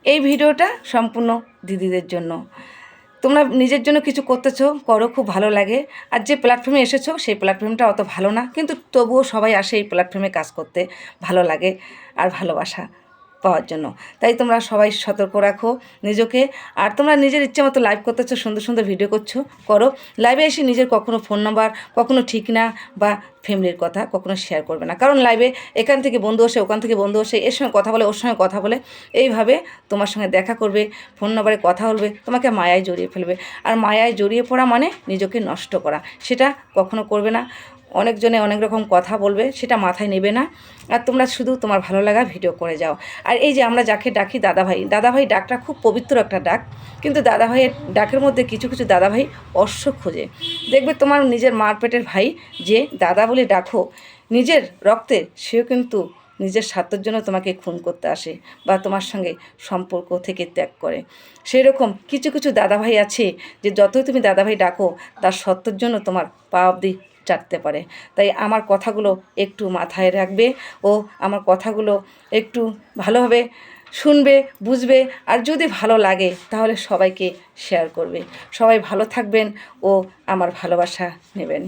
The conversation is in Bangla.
এই ভিডিওটা সম্পূর্ণ দিদিদের জন্য। তোমরা নিজের জন্য কিছু করতেছো, করো, খুব ভালো লাগে। আর যে প্ল্যাটফর্মে এসেছো সেই প্ল্যাটফর্মটা অত ভালো না, কিন্তু তবুও সবাই আসে এই প্ল্যাটফর্মে কাজ করতে, ভালো লাগে আর ভালোবাসা পাওয়ার জন্য। তাই তোমরা সবাই সতর্ক রাখো নিজেকে। আর তোমরা নিজের ইচ্ছে মতো লাইভ করতেছো, সুন্দর সুন্দর ভিডিও করছো, করো। লাইভে এসে নিজের কখনো ফোন নাম্বার, কখনো ঠিকানা বা ফ্যামিলির কথা কখনো শেয়ার করবে না। কারণ লাইভে এখান থেকে বন্ধু আসে, ওখান থেকে বন্ধু আসে, এর সঙ্গে কথা বলে, ওর সঙ্গে কথা বলে, এইভাবে তোমার সঙ্গে দেখা করবে, ফোন নাম্বারে কথা বলবে, তোমাকে মায়ায় জড়িয়ে ফেলবে। আর মায়ায় জড়িয়ে পড়া মানে নিজেকে নষ্ট করা, সেটা কখনো করবে না। অনেকজনে অনেক রকম কথা বলবে, সেটা মাথায় নেবে না। আর তোমরা শুধু তোমার ভালো লাগা ভিডিও করে যাও। আর এই যে আমরা যাকে ডাকি দাদাভাই, দাদাভাই ডাকটা খুব পবিত্র একটা ডাক, কিন্তু দাদাভাইয়ের ডাকের মধ্যে কিছু কিছু দাদাভাই অশ্ব খোঁজে। দেখবে তোমার নিজের মার পেটের ভাই যে দাদা বলে ডাকো নিজের রক্তে, সেও কিন্তু নিজের স্বার্থের জন্য তোমাকে খুন করতে আসে বা তোমার সঙ্গে সম্পর্ক থেকে ত্যাগ করে। সেই রকম কিছু কিছু দাদাভাই আছে যে যতই তুমি দাদাভাই ডাকো তার সত্যের জন্য তোমার পা অবধি চাটতে পারে। তাই আমার কথাগুলো একটু মাথায় রাখবে ও আমার কথাগুলো একটু ভালোভাবে শুনবে, বুঝবে। আর যদি ভালো লাগে তাহলে সবাইকে শেয়ার করবে। সবাই ভালো থাকবেন ও আমার ভালোবাসা নেবেন।